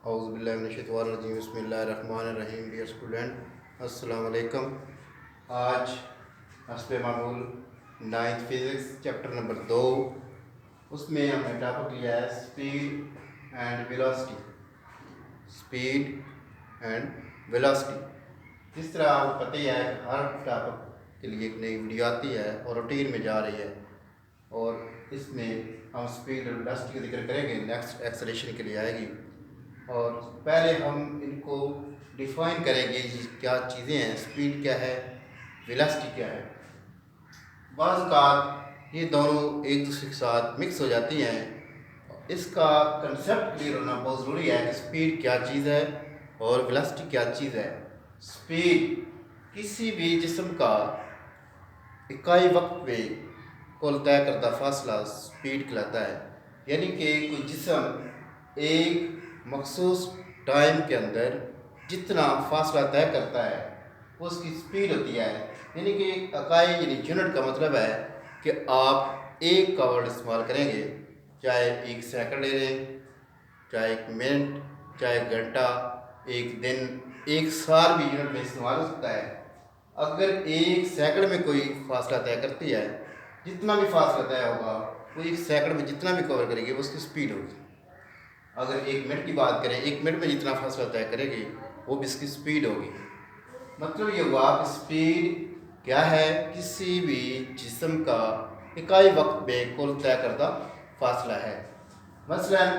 औज़ुबिल्लाहिमिनश्शैतानिर्रजीम बिस्मिल्लाहिर्रहमानिर्रहीम। Dear student अस्सलाम वालेकुम। आज हस्बे मामूल 9th फिज़िक्स चैप्टर नंबर 2, उसमें हमने टॉपिक लिया है speed and velocity. Speed and velocity. जिस तरह आपको पता ही है कि हर टॉपिक के लिए एक नई वीडियो आती है और रूटीन में जा रही है, और इसमें हम स्पीड और वेलोसिटी का जिक्र करेंगे। नेक्स्ट एक्सेलरेशन के लिए आएगी, और पहले हम इनको डिफ़ाइन करेंगे ये क्या चीज़ें हैं, स्पीड क्या है, वेलोसिटी क्या है। बाज़ औक़ात ये दोनों एक दूसरे के साथ मिक्स हो जाती हैं। इसका कंसेप्ट क्लियर होना बहुत ज़रूरी है कि स्पीड क्या चीज़ है और वेलोसिटी क्या चीज़ है। स्पीड किसी भी जिस्म का इकाई वक्त में कुल तय करदा फासला स्पीड कहलाता है। यानी कि कोई जिस्म एक मखसूस टाइम के अंदर जितना फासला तय करता है वो उसकी स्पीड होती है। यानी कि इकाई यानी यूनिट का मतलब है कि आप एक का वर्ड इस्तेमाल करेंगे, चाहे एक सेकंड ले लें, चाहे एक मिनट, चाहे घंटा, एक दिन, एक साल भी यूनिट में इस्तेमाल हो सकता है। अगर एक सेकंड में कोई फासला तय करती है, जितना भी फासला तय होगा वो एक सेकंड में जितना भी कवर करेगी वो उसकी स्पीड होगी। अगर एक मिनट की बात करें, एक मिनट में जितना फासला तय करेगी वो भी इसकी स्पीड होगी। मतलब ये हुआ कि स्पीड क्या है, किसी भी जिस्म का इकाई वक्त में कुल तय करदा फासला है। मसलन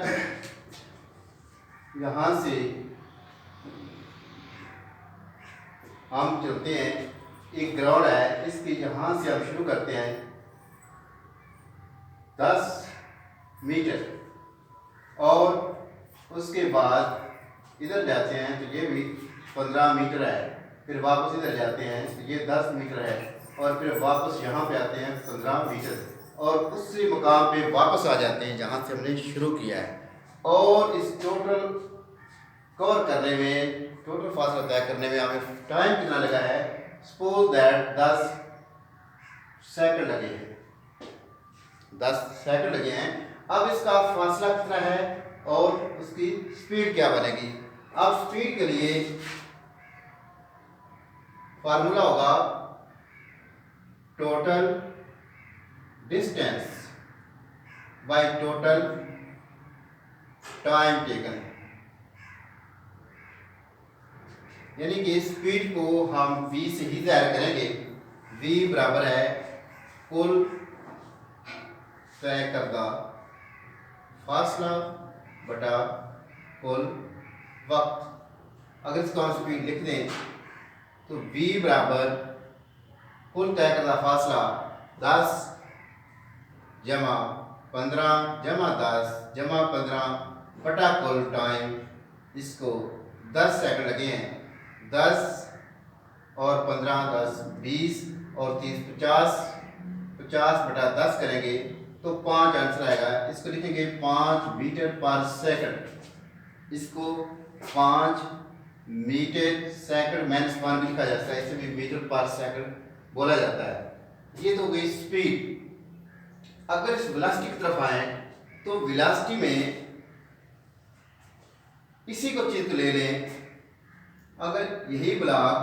यहाँ से हम चलते हैं, एक ग्राउंड है, इसके यहाँ से हम शुरू करते हैं 10 मीटर, और उसके बाद इधर जाते हैं तो ये भी 15 मीटर है, फिर वापस इधर जाते हैं तो ये 10 मीटर है, और फिर वापस यहाँ पे आते हैं 15 मीटर, और उसी मुकाम पे वापस आ जाते हैं जहाँ से हमने शुरू किया है। और इस टोटल कवर करने में, टोटल फासला तय करने में हमें टाइम कितना लगा है, सपोज दैट 10 सेकंड लगे हैं, 10 सेकंड लगे हैं। अब इसका फासला कितना है और उसकी स्पीड क्या बनेगी। अब स्पीड के लिए फार्मूला होगा total distance by total time taken. यानी कि स्पीड को हम v से ही ज़ाहिर करेंगे। v बराबर है कुल तय करदा फासला बटा कुल वक्त। अगर इसको हम स्पीड लिख दें तो v बराबर कुल तय करदा फासला 10 जमा 15 जमा 10 जमा 15 बटा कुल टाइम। इसको 10 सेकंड लगे हैं, 10 और 15 10 20 और 30 50, 50 बटा 10 करेंगे तो 5 आंसर आएगा। इसको लिखेंगे 5 मीटर पर सेकंड। इसको 5 मीटर सेकंड -1 भी लिखा जाता है, इसे भी मीटर पर सेकंड बोला जाता है। ये तो गई स्पीड। अगर इस वेलोसिटी की तरफ आए तो वेलोसिटी में इसी को चीज को ले लें। अगर यही block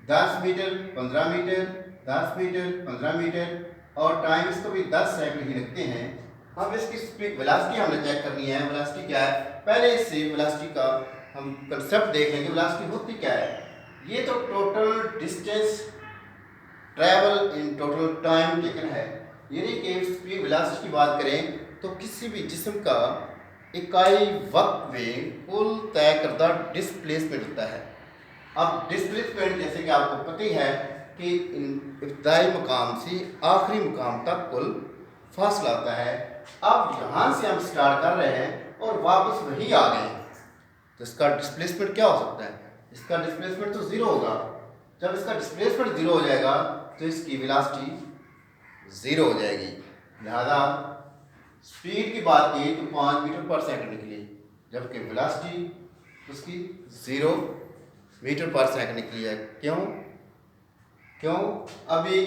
10 metre 15 metre 10 metre 15 metre और टाइम इसको भी 10 सेकंड ही रखते हैं, हम इसकी स्पीड वेलोसिटी हमने चेक करनी है। वेलोसिटी क्या है, पहले इससे वेलोसिटी का हम कंसेप्ट देख लेंगे। वेलोसिटी होती क्या है, ये तो total distance travel in total time taken है। यानी कि स्पीड वेलोसिटी की बात करें तो किसी भी जिस्म का इकाई वक्त में कुल तय करदा डिस्प्लेसमेंट होता है। अब डिस्प्लेसमेंट जैसे कि आपको पता ही है कि इब्तदाई मुकाम से आखिरी मुकाम तक कुल फासला आता है। अब यहाँ से हम स्टार्ट कर रहे हैं और वापस वही आ गए, तो इसका डिस्प्लेसमेंट क्या हो सकता है, इसका डिस्प्लेसमेंट तो ज़ीरो होगा। जब इसका डिस्प्लेसमेंट ज़ीरो हो जाएगा तो इसकी वेलोसिटी ज़ीरो हो जाएगी। लिहाजा स्पीड की बात की तो 5 मीटर पर सेकंड निकली, जबकि वेलोसिटी उसकी 0 मीटर पर सेकंड निकली है। क्यों अभी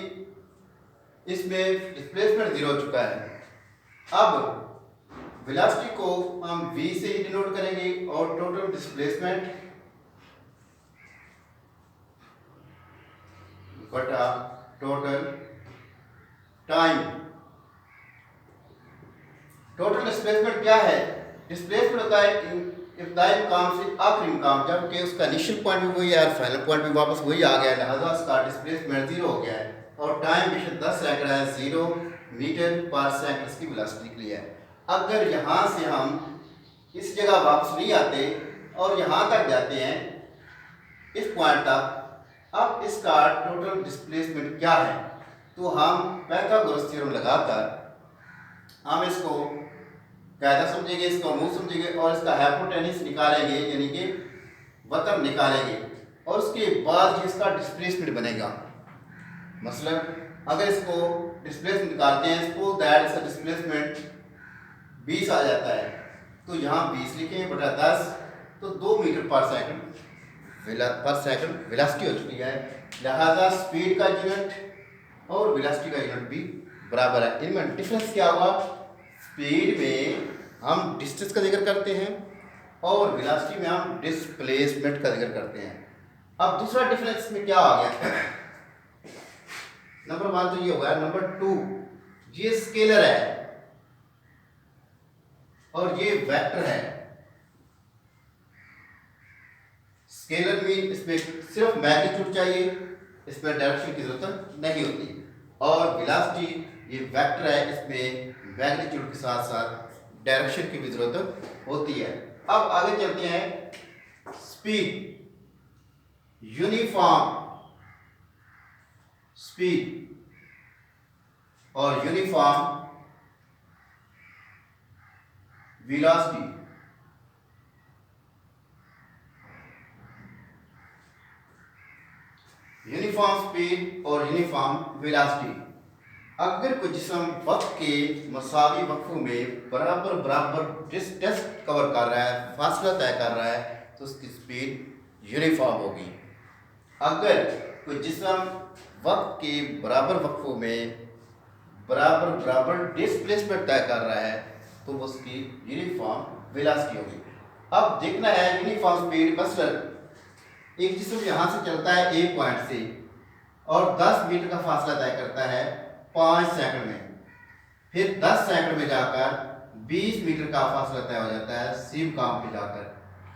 इसमें डिस्प्लेसमेंट 0 हो चुका है। अब वेलोसिटी को हम v से ही डिनोट करेंगे और टोटल डिस्प्लेसमेंट बटा टोटल टाइम। टोटल डिस्प्लेसमेंट क्या है? डिस्प्लेसमेंट होता है इब्तदाई मुकाम से आखिरी मुकाम, जबकि उसका इनिशियल पॉइंट भी वही है और फाइनल पॉइंट भी वापस वही आ गया है, लिहाजा उसका डिस्प्लेसमेंट 0 हो गया है। और टाइम बेशक 10 सेकंड है, 0 मीटर पर सेकंड इसकी वेलोसिटी के लिए है। अगर यहाँ से हम इस जगह वापस नहीं आते और यहाँ तक जाते हैं इस पॉइंट तक, अब इसका टोटल डिस्प्लेसमेंट क्या है? तो हम पाइथागोरस थ्योरम लगाकर हम इसको कायदा समझेंगे, इसका मूल समझेंगे और इसका हाइपोटेन्यूस निकालेंगे, यानी कि वक्र निकालेंगे और उसके बाद इसका डिस्प्लेसमेंट बनेगा। मतलब अगर इसको डिस्प्लेसमेंट निकालते हैं, सपोज दैट इसका डिस्प्लेसमेंट 20 आ जाता है, तो यहाँ 20 लिखें बटा 10, तो 2 मीटर पर सेकंड वेलोसिटी हो चुकी है। लिहाजा स्पीड का यूनिट और वेलोसिटी का यूनिट भी बराबर है। इनमें डिफरेंस क्या हुआ? स्पीड में हम डिस्टेंस का जिक्र करते हैं और वेलोसिटी में हम डिस्प्लेसमेंट का जिक्र करते हैं। अब दूसरा डिफरेंस में क्या आ गया? नंबर 1 तो ये होगा। नंबर 2, ये स्केलर है और ये वेक्टर है। स्केलर में इसमें सिर्फ मैग्नीट्यूड चाहिए, इसमें डायरेक्शन की जरूरत नहीं होती। और वेलोसिटी ये वेक्टर है, इसमें मैग्नीट्यूड के साथ साथ डायरेक्शन की भी जरूरत होती है। अब आगे चलते हैं। स्पीड, यूनिफॉर्म स्पीड और यूनिफॉर्म वेलोसिटी। यूनिफॉर्म स्पीड और यूनिफॉर्म वेलोसिटी, अगर कोई जिस्म वक्त के मसावी वक्फों में बराबर डिस्टेंस कवर कर रहा है, फासला तय कर रहा है, तो उसकी स्पीड यूनिफॉर्म होगी। अगर कोई जिस्म वक्त के बराबर वक्फों में बराबर डिस्प्लेसमेंट तय कर रहा है, तो उसकी यूनिफॉर्म वेलोसिटी होगी। अब देखना है यूनिफॉर्म स्पीड। मसलन एक जिस्म यहाँ से चलता है ए पॉइंट से और 10 मीटर का फासला तय करता है 5 सेकंड में, फिर 10 सेकंड में जाकर 20 मीटर का फासला तय हो जाता है सी मुकाम पे जाकर,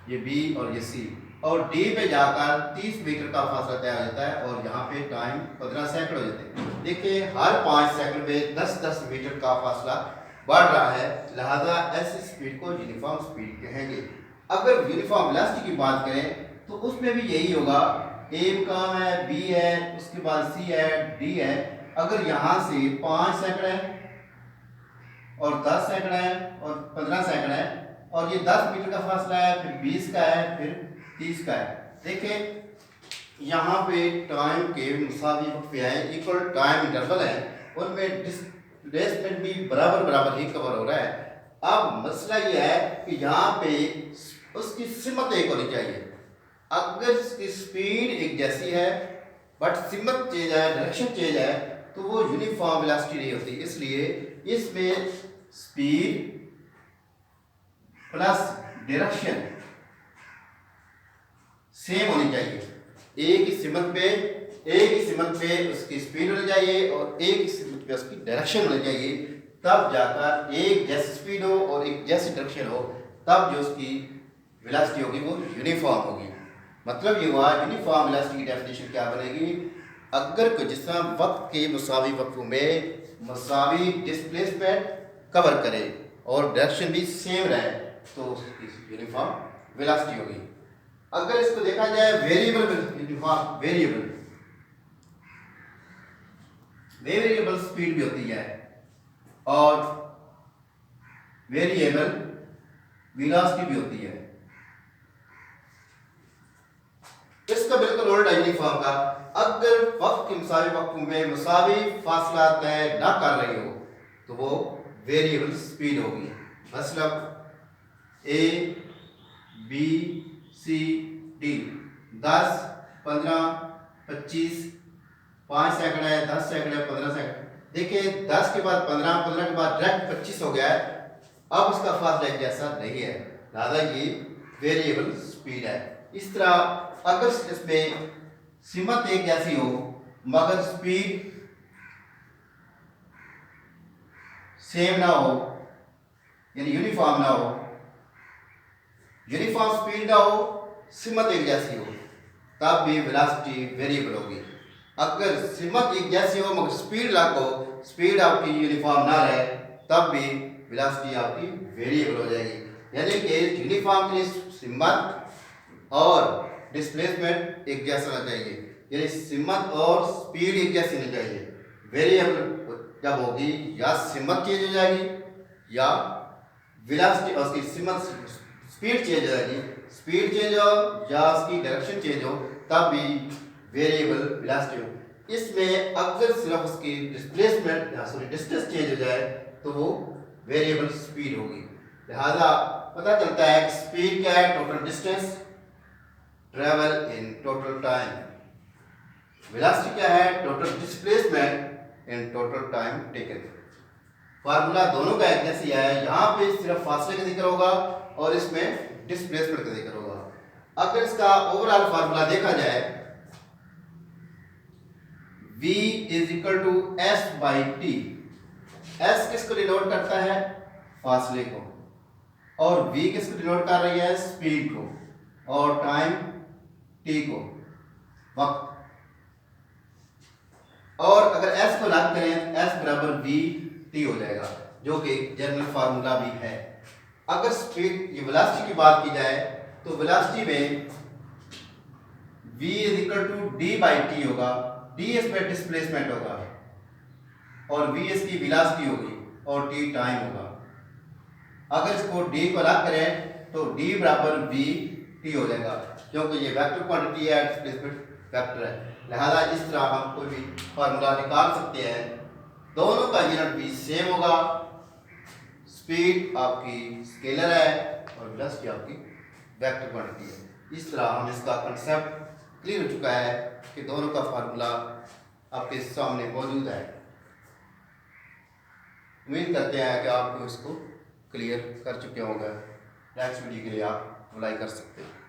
ये बी और ये सी, और डी पे जाकर 30 मीटर का फासला तय हो जाता है और यहाँ पे टाइम 15 सेकंड हो जाते हैं। देखिए हर 5 सेकंड में 10-10 मीटर का फासला बढ़ रहा है, लिहाजा ऐसी स्पीड को यूनिफॉर्म स्पीड कहेंगे। अगर यूनिफॉर्म वेलोसिटी की बात करें तो उसमें भी यही होगा, ए मुकाम है, बी है, उसके बाद सी है, डी है। अगर यहाँ से 5 सेकंड है और 10 सेकंड है और 15 सेकंड है और ये 10 मीटर का फासला है, फिर 20 का है, फिर 30 का है। देखिए यहाँ पे टाइम के मुसावी वक्फे हैं, इक्वल टाइम इंटरवल है, उनमें डिस्प्लेसमेंट भी बराबर ही कवर हो रहा है। अब मसला ये है कि यहाँ पे उसकी सिमत एक होनी चाहिए। अगर इसकी स्पीड एक जैसी है बट सिमत चेंज है, डायरेक्शन चेंज है, तो वो यूनिफॉर्म वेलोसिटी नहीं होती। इसलिए इसमें स्पीड प्लस डायरेक्शन सेम होनी चाहिए। एक ही सिमत पे उसकी स्पीड होनी चाहिए और एक ही सिमत पे उसकी डायरेक्शन होनी चाहिए, तब जाकर एक जैसी स्पीड हो और एक जैसी डायरेक्शन हो, तब जो उसकी वेलोसिटी होगी वो यूनिफॉर्म होगी। मतलब ये हुआ यूनिफॉर्म वेलोसिटी की डेफिनेशन क्या बनेगी? अगर कोई जिस्म वक्त के मुसावी वक्फों में मुसावी डिस्प्लेसमेंट कवर करे और डायरेक्शन भी सेम रहे, तो उसकी यूनिफॉर्म वेलोसिटी होगी। अगर इसको देखा जाए वेरिएबल स्पीड भी होती है और वेरिएबल वेलोसिटी भी होती है। इसका बिल्कुल उल्टा यूनिफॉर्म का, अगर वक्त के मुसावी वक्फों में मुसावी फासला तय ना कर रही हो तो वो वेरिएबल स्पीड होगी। मतलब A B C D 10 15 25 5 second है, 10 सेकंड है, 15 सेकंड। देखिए 10 के बाद 15 के बाद डायरेक्ट 25 हो गया है, अब उसका फासला एक जैसा नहीं है, लिहाजा ये वेरिएबल स्पीड है। इस तरह अगर इसमें सिमत एक जैसी हो मगर स्पीड सेम ना हो, यानी यूनिफॉर्म ना हो, यूनिफॉर्म स्पीड ना हो, सिमत एक जैसी हो, तब भी वेलोसिटी वेरिएबल होगी। अगर सिमत एक जैसी हो मगर स्पीड अलग हो, स्पीड आपकी यूनिफॉर्म ना रहे, तब भी वेलोसिटी आपकी वेरिएबल हो जाएगी। यानी कि यूनिफॉर्म के लिए सिमत और डिस्प्लेसमेंट एक जैसा होना चाहिए, यानी सिमत और स्पीड एक जैसी होनी चाहिए। वेरिएबल जब होगी या सिमत चेंज हो जाएगी या वेलोसिटी उसकी सिमत स्पीड चेंज हो जाएगी। स्पीड चेंज हो या उसकी डायरेक्शन चेंज हो, तब भी वेरिएबल वेलोसिटी हो। इसमें अगर सिर्फ उसकी डिस्प्लेसमेंट या सॉरी डिस्टेंस चेंज हो जाए तो वो वेरिएबल स्पीड होगी। लिहाजा पता चलता है कि स्पीड क्या है, total distance travel in total time. Velocity क्या है, total displacement in total time taken. Formula दोनों का एक जैसी है, यहाँ पे सिर्फ फासले का जिक्र होगा और इसमें डिस्प्लेसमेंट का जिक्र होगा। अगर इसका ओवरऑल फार्मूला देखा जाए, v is equal to S by T. S किसको डिनोट करता है, फासले को, और v किसको डिनोट कर रही है, स्पीड को, और टाइम t को, वक्त। और अगर s को रद्द करें, s बराबर v t हो जाएगा, जो कि जनरल फार्मूला भी है। अगर स्पीड ये वेलोसिटी की बात की जाए तो वेलोसिटी में v is equal to D by T होगा, d इसमें डिस्प्लेसमेंट होगा और v इसकी वेलोसिटी होगी और t टाइम होगा। अगर इसको d को अलग करें तो d बराबर v t हो जाएगा, क्योंकि ये वेक्टर क्वांटिटी है, डिस्प्लेसमेंट वेक्टर है। लिहाजा इस तरह हम कोई भी फार्मूला निकाल सकते हैं। दोनों का यूनिट भी सेम होगा, स्पीड आपकी स्केलर है और वेलोसिटी आपकी वेक्टर क्वांटिटी है। इस तरह हम इसका कंसेप्ट क्लियर हो चुका है कि दोनों का फार्मूला आपके सामने मौजूद है। उम्मीद करते हैं कि आपको इसको क्लियर कर चुके होंगे। नेक्स्ट वीडियो के लिए आप अप्लाई कर सकते हैं।